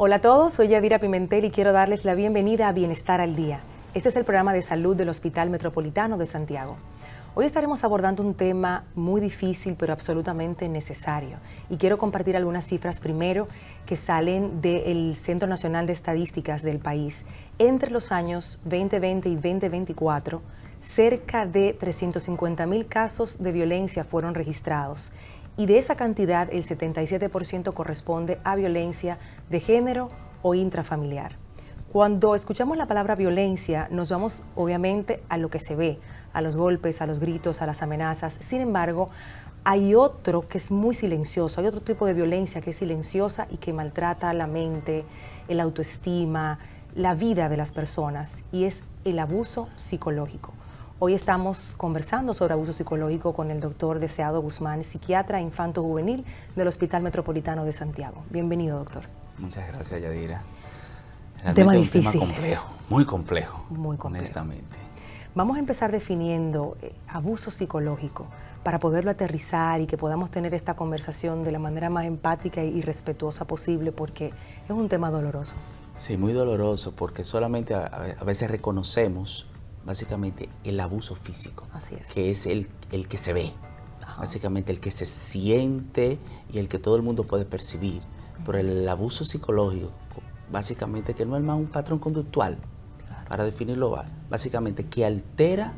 Hola a todos, soy Yadira Pimentel y quiero darles la bienvenida a Bienestar al Día. Este es el programa de salud del Hospital Metropolitano de Santiago. Hoy estaremos abordando un tema muy difícil pero absolutamente necesario. Y quiero compartir algunas cifras primero que salen del Centro Nacional de Estadísticas del país. Entre los años 2020 y 2024, cerca de 350,000 casos de violencia fueron registrados. Y de esa cantidad, el 77% corresponde a violencia de género o intrafamiliar. Cuando escuchamos la palabra violencia, nos vamos obviamente a lo que se ve, a los golpes, a los gritos, a las amenazas. Sin embargo, hay otro que es muy silencioso, hay otro tipo de violencia que es silenciosa y que maltrata la mente, el autoestima, la vida de las personas, y es el abuso psicológico. Hoy estamos conversando sobre abuso psicológico con el doctor Deseado Guzmán, psiquiatra infanto-juvenil del Hospital Metropolitano de Santiago. Bienvenido, doctor. Muchas gracias, Yadira. Tema difícil. Un tema complejo, muy complejo, honestamente. Vamos a empezar definiendo abuso psicológico para poderlo aterrizar y que podamos tener esta conversación de la manera más empática y respetuosa posible, porque es un tema doloroso. Sí, muy doloroso, porque solamente a veces reconocemos básicamente el abuso físico. Así es. Que es el que se ve, Ajá. básicamente el que se siente y el que todo el mundo puede percibir. Pero el abuso psicológico, básicamente, que no es más un patrón conductual, claro, para definirlo, básicamente que altera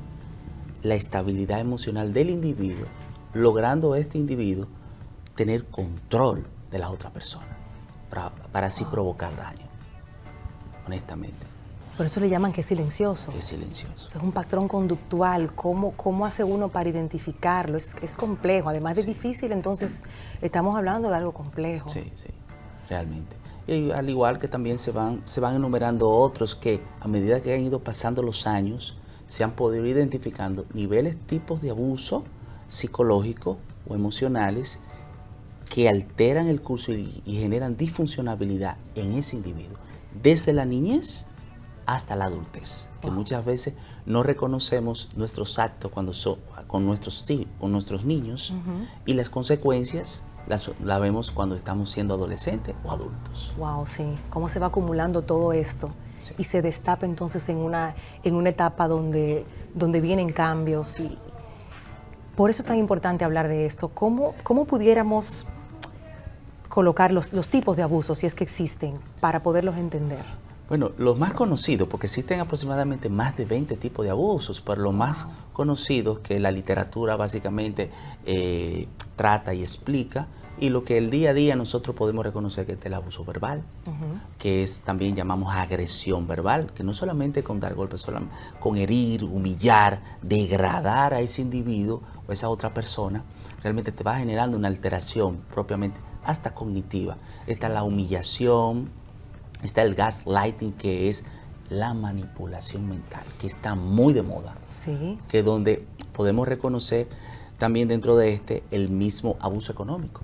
la estabilidad emocional del individuo, logrando este individuo tener control de la otra persona, para así provocar daño, honestamente. Por eso le llaman que es silencioso. Que es silencioso. O sea, es un patrón conductual. ¿Cómo hace uno para identificarlo? Es complejo. Además de difícil, entonces estamos hablando de algo complejo. Sí, sí, realmente. Y al igual que también se van enumerando otros que a medida que han ido pasando los años, se han podido ir identificando niveles, tipos de abuso psicológico o emocionales que alteran el curso y generan disfuncionabilidad en ese individuo, desde la niñez hasta la adultez, que muchas veces no reconocemos nuestros actos cuando con nuestros niños, y las consecuencias la vemos cuando estamos siendo adolescentes o adultos. Wow, sí. Cómo se va acumulando todo esto, sí, y se destapa entonces en una etapa donde vienen cambios, y por eso es tan importante hablar de esto. ¿Cómo pudiéramos colocar los tipos de abusos, si es que existen, para poderlos entender? Bueno, los más conocidos, porque existen aproximadamente más de 20 tipos de abusos, pero los más conocidos que la literatura básicamente trata y explica, y lo que el día a día nosotros podemos reconocer, que es el abuso verbal, que es también llamamos agresión verbal, que no solamente con dar golpes, con herir, humillar, degradar a ese individuo o a esa otra persona, realmente te va generando una alteración propiamente hasta cognitiva. Sí. Está la humillación, está el gaslighting, que es la manipulación mental, que está muy de moda. Sí. Que donde podemos reconocer también dentro de el mismo abuso económico.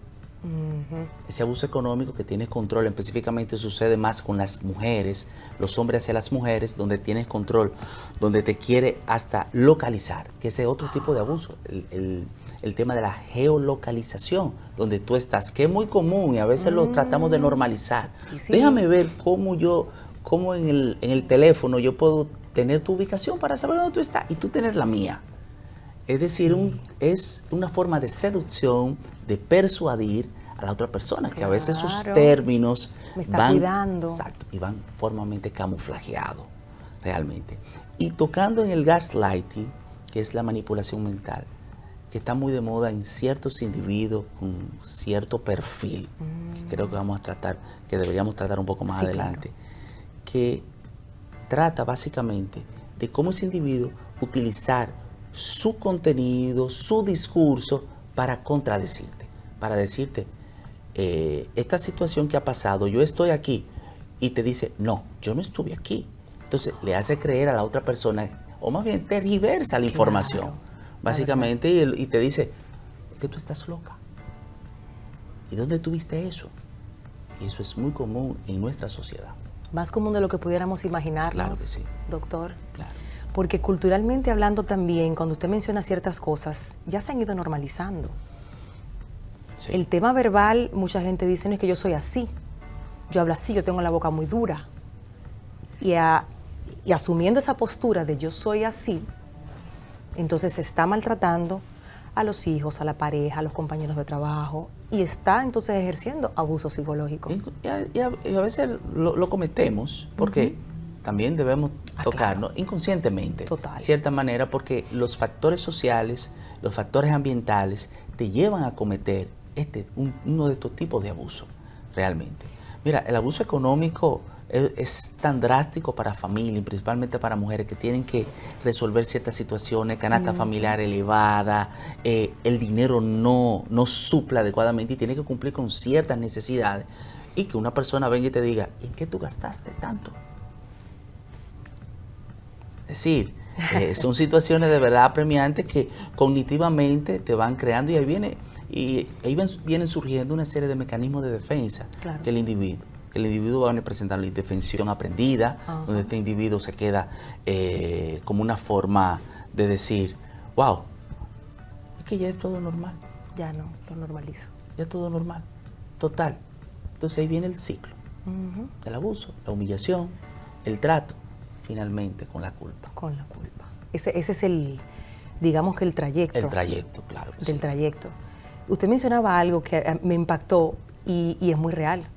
Ese abuso económico que tienes control, específicamente sucede más con las mujeres, los hombres hacia las mujeres, donde tienes control, donde te quiere hasta localizar, que ese es otro tipo de abuso, el tema de la geolocalización, donde tú estás, que es muy común y a veces lo tratamos de normalizar. Sí, sí. Déjame ver cómo en el teléfono yo puedo tener tu ubicación para saber dónde tú estás y tú tener la mía. Es decir, es una forma de seducción, de persuadir a la otra persona, que a veces sus términos cuidando. Exacto, y van formalmente camuflajeados, realmente. Y tocando en el gaslighting, que es la manipulación mental, que está muy de moda en ciertos individuos con cierto perfil, que creo que deberíamos tratar un poco más adelante, claro, que trata básicamente de cómo ese individuo utilizar su contenido, su discurso para contradecirte, para decirte, esta situación que ha pasado, yo estoy aquí, y te dice, no, yo no estuve aquí. Entonces le hace creer a la otra persona, o más bien tergiversa la información, básicamente, y te dice, es que tú estás loca. ¿Y dónde tuviste eso? Y eso es muy común en nuestra sociedad. Más común de lo que pudiéramos imaginarnos, claro que sí, doctor. Claro. Porque culturalmente hablando también, cuando usted menciona ciertas cosas, ya se han ido normalizando. Sí. El tema verbal, mucha gente dice, no es que yo soy así. yo hablo así, yo tengo la boca muy dura. Y asumiendo esa postura de yo soy así, entonces se está maltratando a los hijos, a la pareja, a los compañeros de trabajo, y está entonces ejerciendo abuso psicológico. Y a veces lo cometemos porque también debemos tocarnos inconscientemente, de cierta manera, porque los factores sociales, los factores ambientales te llevan a cometer uno de estos tipos de abuso, realmente. Mira, el abuso económico es tan drástico para familias, principalmente para mujeres que tienen que resolver ciertas situaciones, canasta familiar elevada, el dinero no suple adecuadamente y tiene que cumplir con ciertas necesidades, y que una persona venga y te diga, ¿en qué tú gastaste tanto? Es decir, son situaciones de verdad apremiantes que cognitivamente te van creando, y ahí vienen surgiendo una serie de mecanismos de defensa que el individuo va a presentar la indefensión aprendida, donde este individuo se queda como una forma de decir, wow, es que ya es todo normal. Ya no, lo normalizo. Ya es todo normal, total. Entonces ahí viene el ciclo del abuso, la humillación, el trato, finalmente con la culpa. Con la culpa. Ese es digamos que el trayecto. El trayecto, claro. Del trayecto. Usted mencionaba algo que me impactó y es muy real.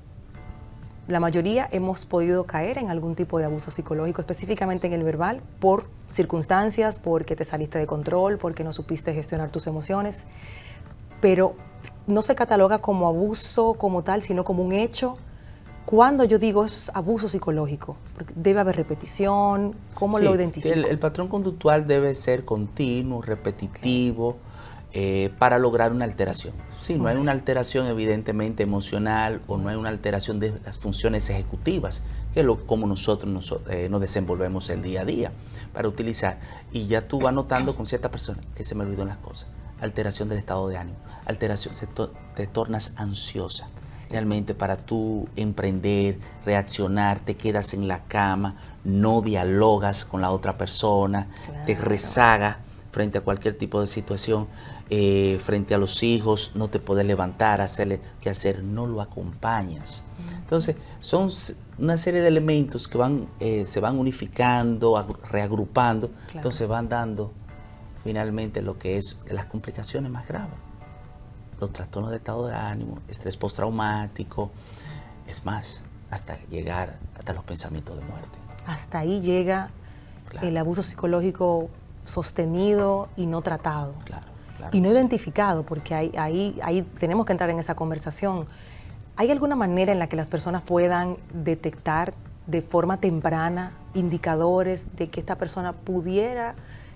La mayoría hemos podido caer en algún tipo de abuso psicológico, específicamente en el verbal, por circunstancias, porque te saliste de control, porque no supiste gestionar tus emociones, pero no se cataloga como abuso como tal, sino como un hecho. Cuando yo digo eso es abuso psicológico, porque debe haber repetición, ¿cómo lo identifico? El patrón conductual debe ser continuo, repetitivo, para lograr una alteración. Sí, no hay una alteración evidentemente emocional, o no hay una alteración de las funciones ejecutivas, que es como nosotros nos desenvolvemos el día a día para utilizar. Y ya tú vas notando con ciertas personas que se me olvidó las cosas. Alteración del estado de ánimo, alteración, te tornas ansiosa. Realmente para tú emprender, reaccionar, te quedas en la cama, no dialogas con la otra persona, te rezaga frente a cualquier tipo de situación, frente a los hijos, no te puedes levantar, hacerle qué hacer, no lo acompañas. Entonces, son una serie de elementos que se van unificando, reagrupando, entonces van dando finalmente lo que es las complicaciones más graves. Los trastornos de estado de ánimo, estrés postraumático, es más, hasta llegar hasta los pensamientos de muerte. Hasta ahí llega el abuso psicológico sostenido y no tratado. Y no identificado, porque ahí tenemos que entrar en esa conversación. ¿Hay alguna manera en la que las personas puedan detectar de forma temprana indicadores de que esta persona pudiera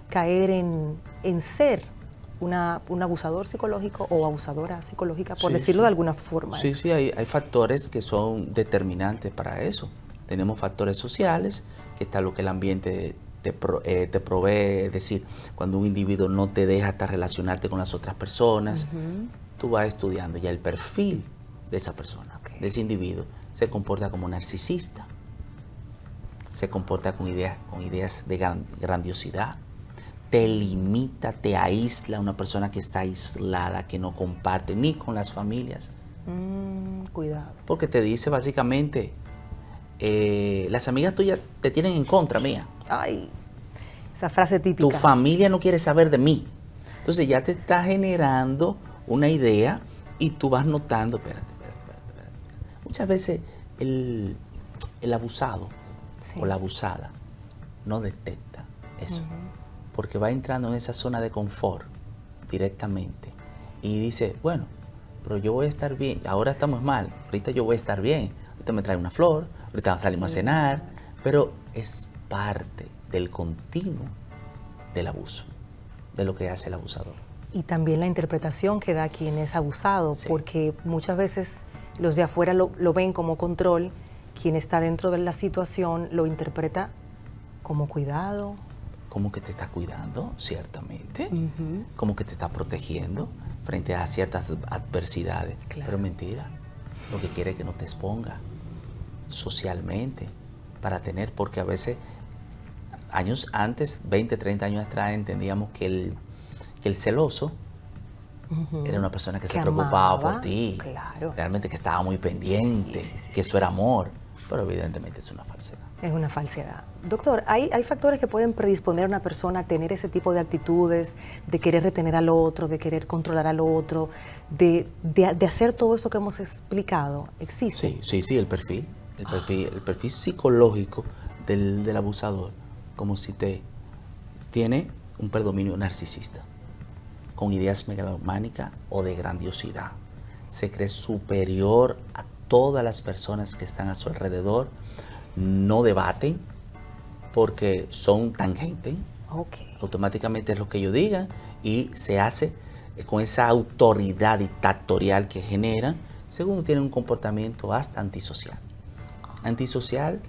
caer en ser un abusador psicológico o abusadora psicológica, por decirlo de alguna forma? Sí, hay factores que son determinantes para eso. Tenemos factores sociales, que está lo que el ambiente te provee, es decir, cuando un individuo no te deja hasta relacionarte con las otras personas, tú vas estudiando ya el perfil de esa persona, de ese individuo. Se comporta como narcisista, se comporta con ideas de grandiosidad, te limita, te aísla, una persona que está aislada, que no comparte ni con las familias. Cuidado. Porque te dice básicamente, las amigas tuyas te tienen en contra mía. Ay, esa frase típica. Tu familia no quiere saber de mí. Entonces ya te está generando una idea y tú vas notando, espérate. Muchas veces el abusado o la abusada no detecta eso. Porque va entrando en esa zona de confort directamente y dice, bueno, pero yo voy a estar bien, ahora estamos mal, ahorita yo voy a estar bien, ahorita me trae una flor, ahorita salimos a cenar, pero es parte del continuo del abuso, de lo que hace el abusador. Y también la interpretación que da quien es abusado, porque muchas veces los de afuera lo ven como control, quien está dentro de la situación lo interpreta como cuidado. Como que te está cuidando, ciertamente, como que te está protegiendo frente a ciertas adversidades, pero mentira, lo que quiere es que no te exponga socialmente para tener, porque a veces, años antes, 20, 30 años atrás, entendíamos que el celoso Era una persona que se amaba, preocupaba por ti. claro. Realmente que estaba muy pendiente, que eso era amor. Pero evidentemente es una falsedad. Es una falsedad. Doctor, ¿hay factores que pueden predisponer a una persona a tener ese tipo de actitudes, de querer retener al otro, de querer controlar al otro, de hacer todo eso que hemos explicado? ¿Existe? Sí, el perfil psicológico del abusador, como si tiene un predominio narcisista, con ideas megalománicas o de grandiosidad. Se cree superior a todas las personas que están a su alrededor, no debaten porque son tangentes, automáticamente es lo que ellos digan y se hace con esa autoridad dictatorial que generan. Segundo, tienen un comportamiento hasta antisocial. Antisocial,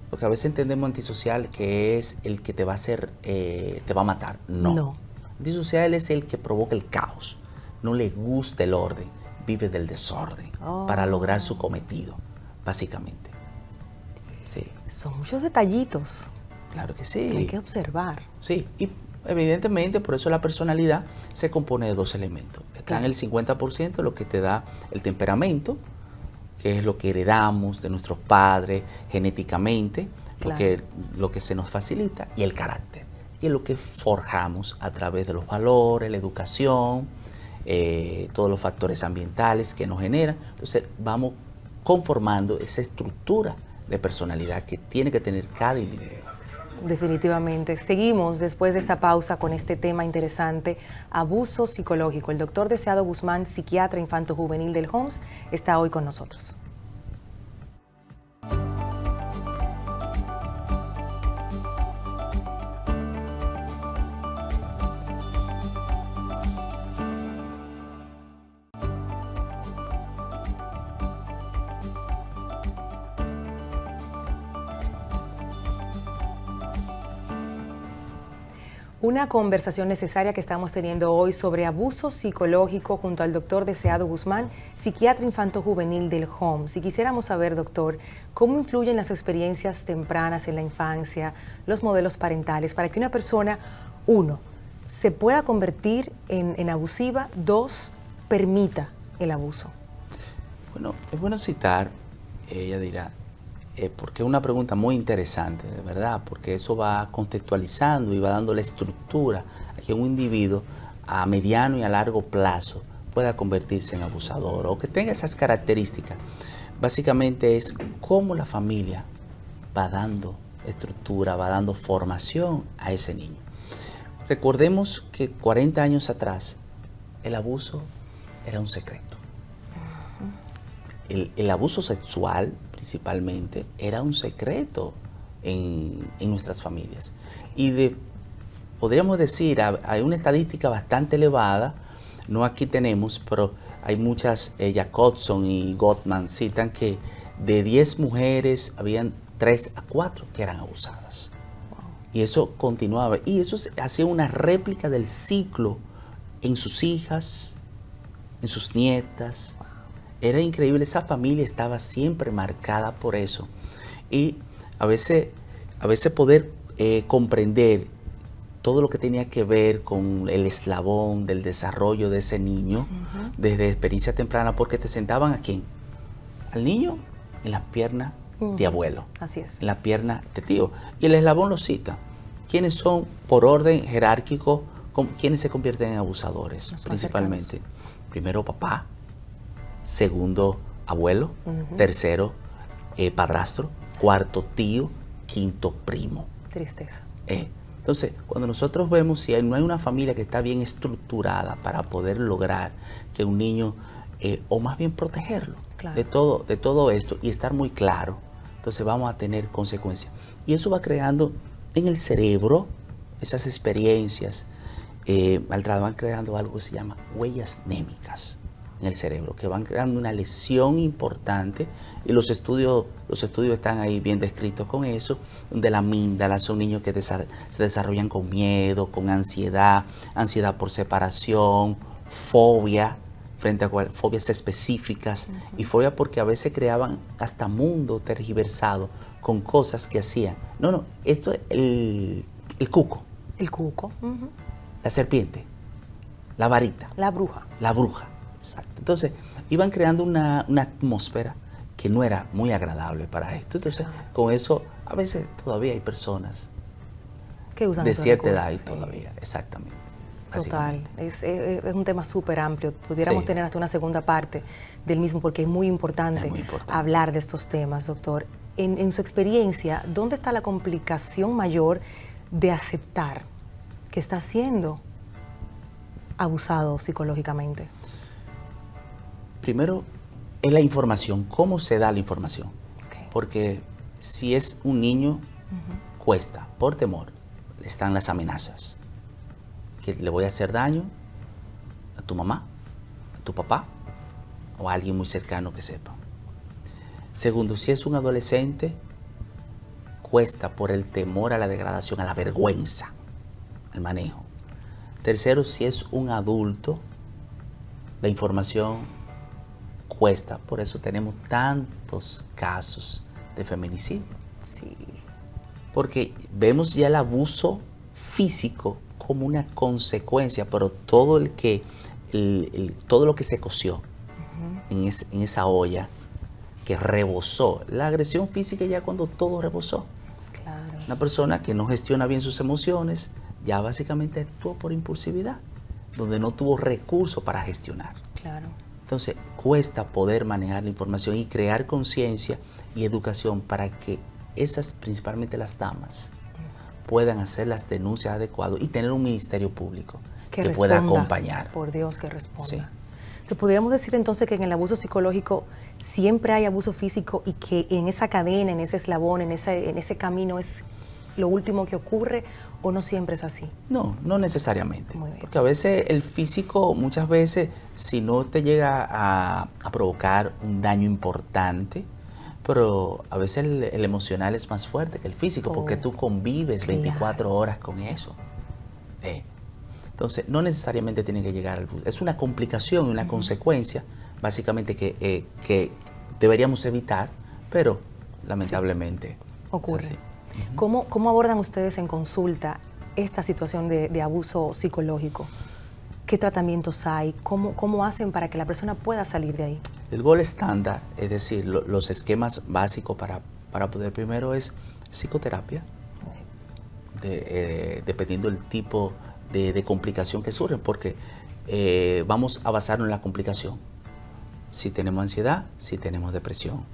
porque a veces entendemos antisocial que es el que te va a hacer, te va a matar. No. Antisocial es el que provoca el caos, no le gusta el orden, vive del desorden para lograr su cometido, básicamente. Sí. Son muchos detallitos. Claro que sí. Que hay que observar. Sí, y evidentemente por eso la personalidad se compone de dos elementos. Está en el 50% lo que te da el temperamento, que es lo que heredamos de nuestros padres genéticamente, lo que se nos facilita, y el carácter, y es lo que forjamos a través de los valores, la educación, todos los factores ambientales que nos generan. Entonces vamos conformando esa estructura de personalidad que tiene que tener cada individuo. Definitivamente. Seguimos después de esta pausa con este tema interesante, abuso psicológico. El doctor Deseado Guzmán, psiquiatra infanto-juvenil del Homs, está hoy con nosotros. Una conversación necesaria que estamos teniendo hoy sobre abuso psicológico junto al doctor Deseado Guzmán, psiquiatra infanto-juvenil del Homs. Y quisiéramos saber, doctor, cómo influyen las experiencias tempranas en la infancia, los modelos parentales, para que una persona, 1, se pueda convertir en abusiva, 2, permita el abuso. Bueno, es bueno citar, ella dirá, porque es una pregunta muy interesante, de verdad, porque eso va contextualizando y va dando la estructura a que un individuo a mediano y a largo plazo pueda convertirse en abusador o que tenga esas características. Básicamente es cómo la familia va dando estructura, va dando formación a ese niño. Recordemos que 40 años atrás el abuso era un secreto. El abuso sexual principalmente era un secreto en nuestras familias. Y podríamos decir, hay una estadística bastante elevada, no aquí tenemos, pero hay muchas, Jacobson y Gottman citan que de 10 mujeres habían 3 a 4 que eran abusadas. Y eso continuaba. Y eso hacía una réplica del ciclo en sus hijas, en sus nietas. Era increíble, esa familia estaba siempre marcada por eso. Y a veces poder comprender todo lo que tenía que ver con el eslabón del desarrollo de ese niño, desde experiencia temprana, porque te sentaban ¿a quién? Al niño en las piernas de abuelo. Así es. En la pierna de tío. Y el eslabón lo cita. ¿Quiénes son, por orden jerárquico, quiénes se convierten en abusadores? Principalmente. Primero papá, segundo abuelo, tercero padrastro, cuarto tío, quinto primo. Tristeza. Entonces, cuando nosotros vemos si no hay una familia que está bien estructurada para poder lograr que un niño, o más bien protegerlo de todo esto y estar muy claro, entonces vamos a tener consecuencias. Y eso va creando en el cerebro esas experiencias, van creando algo que se llama huellas némicas en el cerebro, que van creando una lesión importante, y los estudios están ahí bien descritos con eso, donde la amígdala son niños que se desarrollan con miedo, con ansiedad por separación, fobia, frente a fobias específicas, y fobia porque a veces creaban hasta mundo tergiversado con cosas que hacían. Esto es el cuco. El cuco. La serpiente. La varita. La bruja. La bruja, exacto. Entonces, iban creando una atmósfera que no era muy agradable para esto. Entonces, con eso, a veces todavía hay personas que usan de cierta edad y sí. todavía, exactamente. Total, es un tema súper amplio. Pudiéramos tener hasta una segunda parte del mismo porque es muy importante, hablar de estos temas, doctor. En su experiencia, ¿dónde está la complicación mayor de aceptar que está siendo abusado psicológicamente? Primero, es la información, cómo se da la información. Porque si es un niño, cuesta, por temor, están las amenazas. Que le voy a hacer daño a tu mamá, a tu papá o a alguien muy cercano que sepa. Segundo, si es un adolescente, cuesta por el temor a la degradación, a la vergüenza, al manejo. Tercero, si es un adulto, la información cuesta. Por eso tenemos tantos casos de feminicidio. Sí. Porque vemos ya el abuso físico como una consecuencia, pero todo todo lo que se coció en esa olla que rebosó, la agresión física ya cuando todo rebosó. Claro. Una persona que no gestiona bien sus emociones ya básicamente actuó por impulsividad, donde no tuvo recursos para gestionar. Claro. Entonces cuesta poder manejar la información y crear conciencia y educación para que esas, principalmente las damas, puedan hacer las denuncias adecuadas y tener un ministerio público que pueda acompañar. Por Dios, que responda. Sí. ¿Se podríamos decir entonces que en el abuso psicológico siempre hay abuso físico y que en esa cadena, en ese eslabón, en ese camino es lo último que ocurre o no siempre es así? No, no necesariamente. Porque a veces el físico, muchas veces, si no te llega a provocar un daño importante, pero a veces el emocional es más fuerte que el físico porque tú convives 24 horas con eso. Entonces, no necesariamente tiene que llegar al... Es una complicación, una consecuencia, básicamente, que deberíamos evitar, pero lamentablemente ocurre. Es así. ¿Cómo abordan ustedes en consulta esta situación de abuso psicológico? ¿Qué tratamientos hay? ¿Cómo hacen para que la persona pueda salir de ahí? El gold estándar, es decir, los esquemas básicos para poder primero es psicoterapia, dependiendo del tipo de complicación que surge, porque vamos a basarnos en la complicación. Si tenemos ansiedad, si tenemos depresión,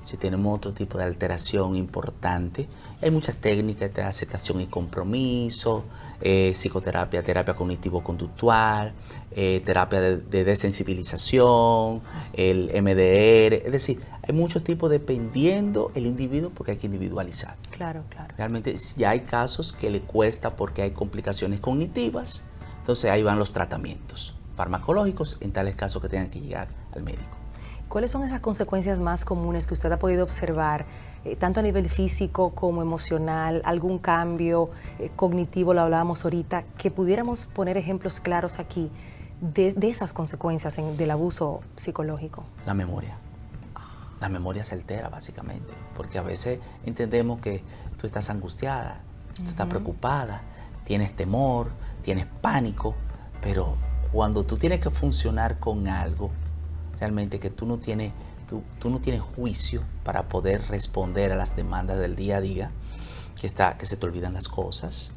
si tenemos otro tipo de alteración importante, hay muchas técnicas de aceptación y compromiso, psicoterapia, terapia cognitivo-conductual, terapia de desensibilización, el MDR, es decir, hay muchos tipos dependiendo el individuo porque hay que individualizar. Claro, claro. Realmente ya hay casos que le cuesta porque hay complicaciones cognitivas, entonces ahí van los tratamientos farmacológicos en tales casos que tengan que llegar al médico. ¿Cuáles son esas consecuencias más comunes que usted ha podido observar, tanto a nivel físico como emocional, algún cambio cognitivo, lo hablábamos ahorita, que pudiéramos poner ejemplos claros aquí de esas consecuencias del abuso psicológico? La memoria. La memoria se altera básicamente, porque a veces entendemos que tú estás angustiada, tú estás preocupada, tienes temor, tienes pánico, pero cuando tú tienes que funcionar con algo, realmente que tú no tienes juicio para poder responder a las demandas del día a día, que se te olvidan las cosas,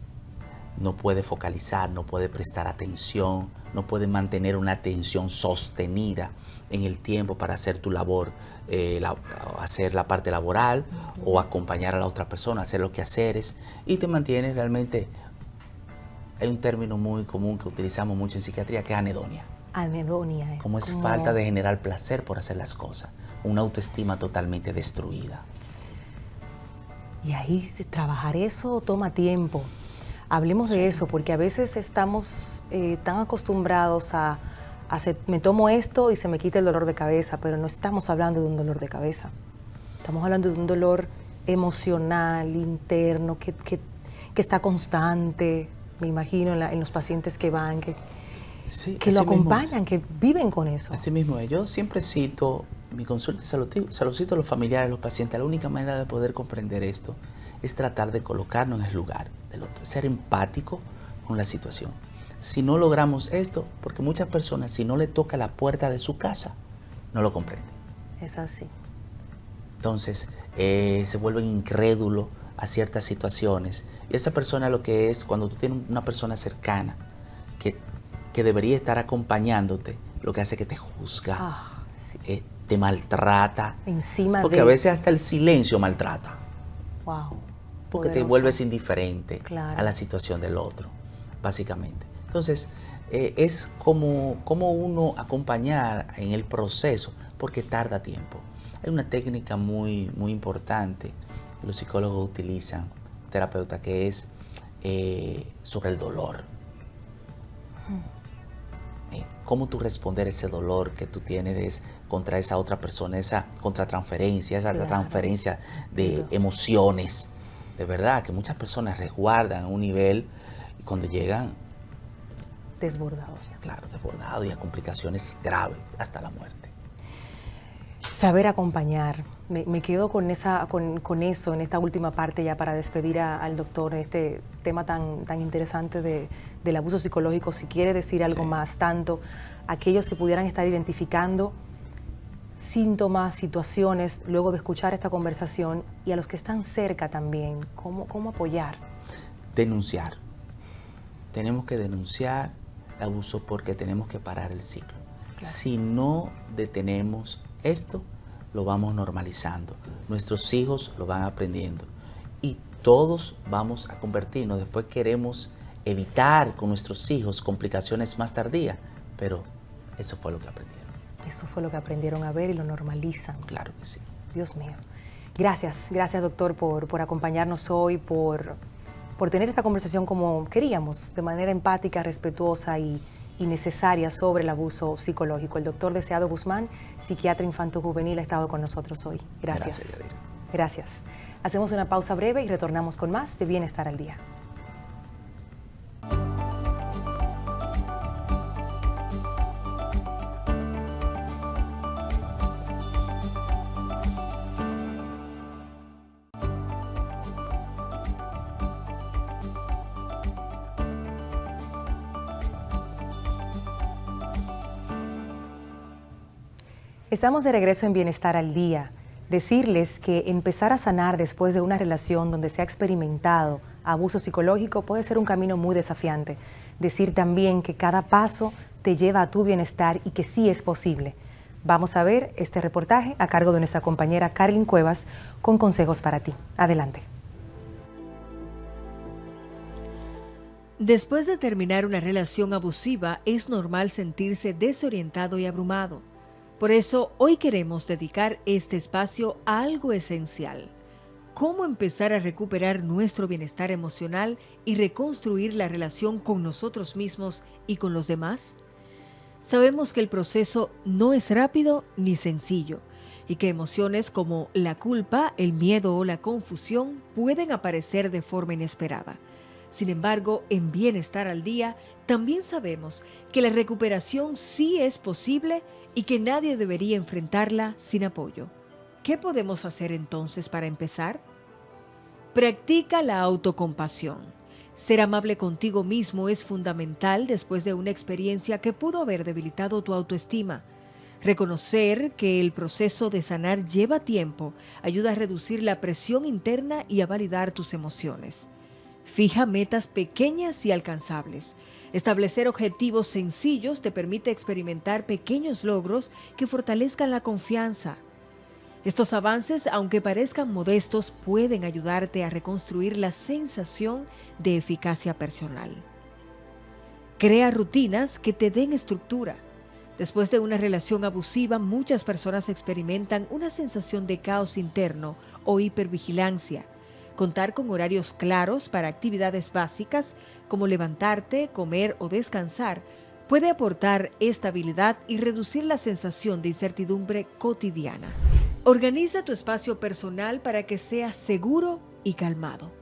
no puedes focalizar, no puedes prestar atención, no puedes mantener una atención sostenida en el tiempo para hacer tu labor, hacer la parte laboral o acompañar a la otra persona, hacer los quehaceres y te mantienes realmente. Hay un término muy común que utilizamos mucho en psiquiatría que es anedonia. Anedonia. Como es falta de generar placer por hacer las cosas, una autoestima totalmente destruida. Y ahí trabajar eso toma tiempo. Hablemos de eso, porque a veces estamos tan acostumbrados a hacer, me tomo esto y se me quita el dolor de cabeza, pero no estamos hablando de un dolor de cabeza. Estamos hablando de un dolor emocional, interno, que está constante, me imagino, en los pacientes que van, que lo acompañan, que viven con eso. Así mismo, yo siempre cito, mi consulta se lo cito a los familiares, a los pacientes, la única manera de poder comprender esto es tratar de colocarnos en el lugar del otro, ser empático con la situación, si no logramos esto, porque muchas personas, si no le toca la puerta de su casa, no lo comprenden. Es así. Entonces, se vuelven incrédulos a ciertas situaciones. Y esa persona lo que es, cuando tú tienes una persona cercana que debería estar acompañándote, lo que hace es que te juzga, Sí. Te maltrata. Encima porque a veces hasta el silencio maltrata. Wow. Porque te Poderoso. vuelves indiferente Claro. a la situación del otro, básicamente. Entonces, es como uno acompañar en el proceso, porque tarda tiempo. Hay una técnica muy, muy importante que los psicólogos utilizan, terapeutas, que es sobre el dolor. Cómo tú responder ese dolor que tú tienes contra esa otra persona, esa contratransferencia, esa Claro. transferencia de emociones. De verdad que muchas personas resguardan a un nivel y cuando llegan, Desbordados. claro, desbordados y a complicaciones graves, hasta la muerte. Saber acompañar. Me quedo con eso en esta última parte ya para despedir al doctor en este tema tan interesante del abuso psicológico. Si quiere decir algo más, tanto aquellos que pudieran estar identificando síntomas, situaciones, luego de escuchar esta conversación, y a los que están cerca también, ¿cómo apoyar? Denunciar. Tenemos que denunciar el abuso porque tenemos que parar el ciclo. Claro. Si no detenemos esto, lo vamos normalizando. Nuestros hijos lo van aprendiendo y todos vamos a convertirnos. Después queremos evitar con nuestros hijos complicaciones más tardías, pero eso fue lo que aprendieron. Eso fue lo que aprendieron a ver y lo normalizan. Claro que sí. Dios mío. Gracias doctor por acompañarnos hoy, por tener esta conversación como queríamos, de manera empática, respetuosa y necesaria sobre el abuso psicológico. El doctor Deseado Guzmán, psiquiatra infanto-juvenil, ha estado con nosotros hoy. Gracias. Gracias. Hacemos una pausa breve y retornamos con más de Bienestar al Día. Estamos de regreso en Bienestar al Día. Decirles que empezar a sanar después de una relación donde se ha experimentado abuso psicológico puede ser un camino muy desafiante. Decir también que cada paso te lleva a tu bienestar y que sí es posible. Vamos a ver este reportaje a cargo de nuestra compañera Carlin Cuevas con consejos para ti. Adelante. Después de terminar una relación abusiva, es normal sentirse desorientado y abrumado. Por eso, hoy queremos dedicar este espacio a algo esencial: cómo empezar a recuperar nuestro bienestar emocional y reconstruir la relación con nosotros mismos y con los demás. Sabemos que el proceso no es rápido ni sencillo y que emociones como la culpa, el miedo o la confusión pueden aparecer de forma inesperada. Sin embargo, en Bienestar al Día también sabemos que la recuperación sí es posible y que nadie debería enfrentarla sin apoyo. ¿Qué podemos hacer entonces para empezar? Practica la autocompasión. Ser amable contigo mismo es fundamental después de una experiencia que pudo haber debilitado tu autoestima. Reconocer que el proceso de sanar lleva tiempo ayuda a reducir la presión interna y a validar tus emociones. Fija metas pequeñas y alcanzables. Establecer objetivos sencillos te permite experimentar pequeños logros que fortalezcan la confianza. Estos avances, aunque parezcan modestos, pueden ayudarte a reconstruir la sensación de eficacia personal. Crea rutinas que te den estructura. Después de una relación abusiva, muchas personas experimentan una sensación de caos interno o hipervigilancia. Contar con horarios claros para actividades básicas como levantarte, comer o descansar puede aportar estabilidad y reducir la sensación de incertidumbre cotidiana. Organiza tu espacio personal para que sea seguro y calmado.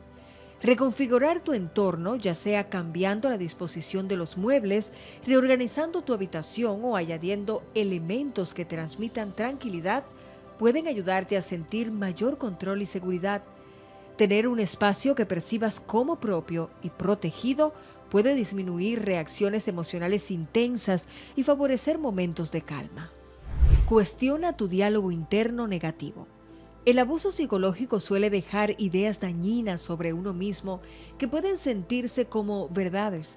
Reconfigurar tu entorno, ya sea cambiando la disposición de los muebles, reorganizando tu habitación o añadiendo elementos que transmitan tranquilidad, pueden ayudarte a sentir mayor control y seguridad. Tener un espacio que percibas como propio y protegido puede disminuir reacciones emocionales intensas y favorecer momentos de calma. Cuestiona tu diálogo interno negativo. El abuso psicológico suele dejar ideas dañinas sobre uno mismo que pueden sentirse como verdades.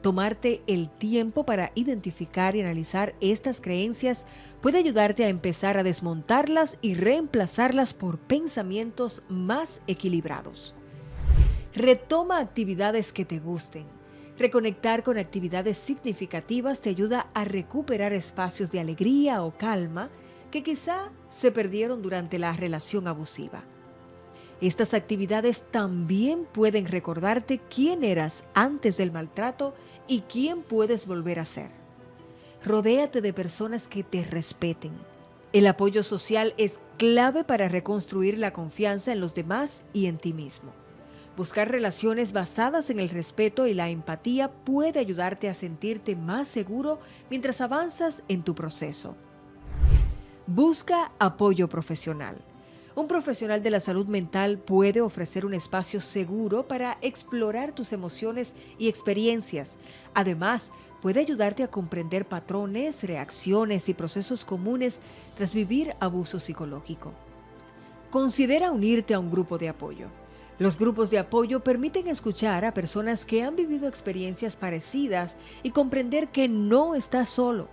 Tomarte el tiempo para identificar y analizar estas creencias puede ayudarte a empezar a desmontarlas y reemplazarlas por pensamientos más equilibrados. Retoma actividades que te gusten. Reconectar con actividades significativas te ayuda a recuperar espacios de alegría o calma que quizá se perdieron durante la relación abusiva. Estas actividades también pueden recordarte quién eras antes del maltrato y quién puedes volver a ser. Rodéate de personas que te respeten. El apoyo social es clave para reconstruir la confianza en los demás y en ti mismo. Buscar relaciones basadas en el respeto y la empatía puede ayudarte a sentirte más seguro mientras avanzas en tu proceso. Busca apoyo profesional. Un profesional de la salud mental puede ofrecer un espacio seguro para explorar tus emociones y experiencias. Además, puede ayudarte a comprender patrones, reacciones y procesos comunes tras vivir abuso psicológico. Considera unirte a un grupo de apoyo. Los grupos de apoyo permiten escuchar a personas que han vivido experiencias parecidas y comprender que no estás solo.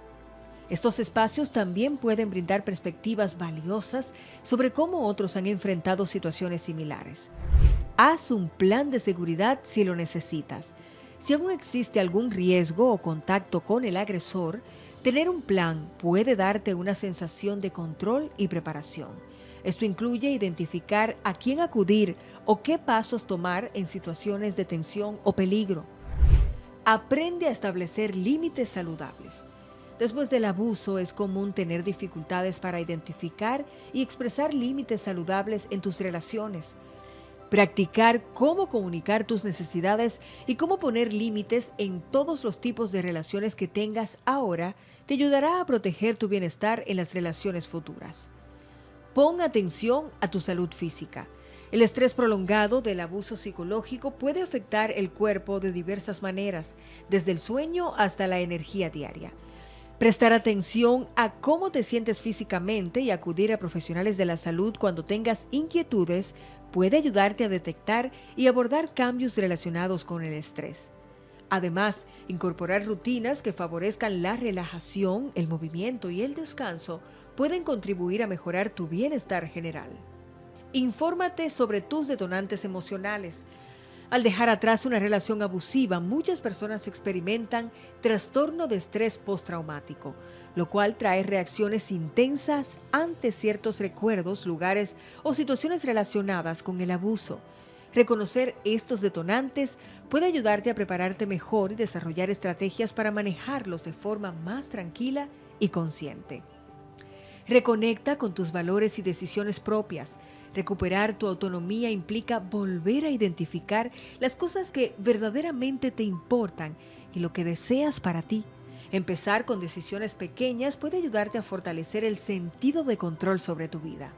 Estos espacios también pueden brindar perspectivas valiosas sobre cómo otros han enfrentado situaciones similares. Haz un plan de seguridad si lo necesitas. Si aún existe algún riesgo o contacto con el agresor, tener un plan puede darte una sensación de control y preparación. Esto incluye identificar a quién acudir o qué pasos tomar en situaciones de tensión o peligro. Aprende a establecer límites saludables. Después del abuso es común tener dificultades para identificar y expresar límites saludables en tus relaciones. Practicar cómo comunicar tus necesidades y cómo poner límites en todos los tipos de relaciones que tengas ahora te ayudará a proteger tu bienestar en las relaciones futuras. Pon atención a tu salud física. El estrés prolongado del abuso psicológico puede afectar el cuerpo de diversas maneras, desde el sueño hasta la energía diaria. Prestar atención a cómo te sientes físicamente y acudir a profesionales de la salud cuando tengas inquietudes puede ayudarte a detectar y abordar cambios relacionados con el estrés. Además, incorporar rutinas que favorezcan la relajación, el movimiento y el descanso pueden contribuir a mejorar tu bienestar general. Infórmate sobre tus detonantes emocionales. Al dejar atrás una relación abusiva, muchas personas experimentan trastorno de estrés postraumático, lo cual trae reacciones intensas ante ciertos recuerdos, lugares o situaciones relacionadas con el abuso. Reconocer estos detonantes puede ayudarte a prepararte mejor y desarrollar estrategias para manejarlos de forma más tranquila y consciente. Reconecta con tus valores y decisiones propias. Recuperar tu autonomía implica volver a identificar las cosas que verdaderamente te importan y lo que deseas para ti. Empezar con decisiones pequeñas puede ayudarte a fortalecer el sentido de control sobre tu vida.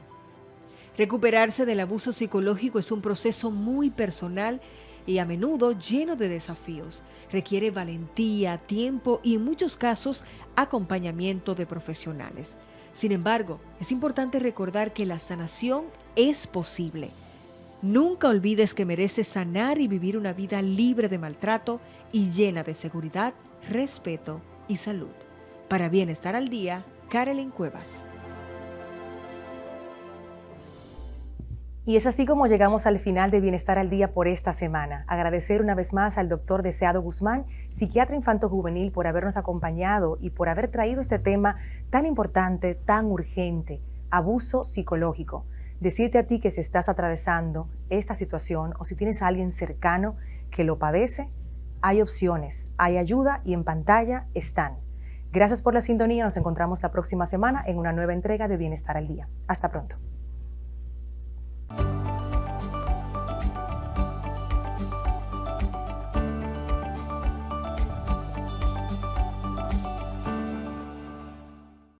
Recuperarse del abuso psicológico es un proceso muy personal y a menudo lleno de desafíos. Requiere valentía, tiempo y en muchos casos acompañamiento de profesionales. Sin embargo, es importante recordar que la sanación es posible. Nunca olvides que mereces sanar y vivir una vida libre de maltrato y llena de seguridad, respeto y salud. Para Bienestar al Día, Carolyn Cuevas. Y es así como llegamos al final de Bienestar al Día por esta semana. Agradecer una vez más al doctor Deseado Guzmán, psiquiatra infanto-juvenil, por habernos acompañado y por haber traído este tema tan importante, tan urgente, abuso psicológico. Decirte a ti que si estás atravesando esta situación o si tienes a alguien cercano que lo padece, hay opciones, hay ayuda y en pantalla están. Gracias por la sintonía, nos encontramos la próxima semana en una nueva entrega de Bienestar al Día. Hasta pronto.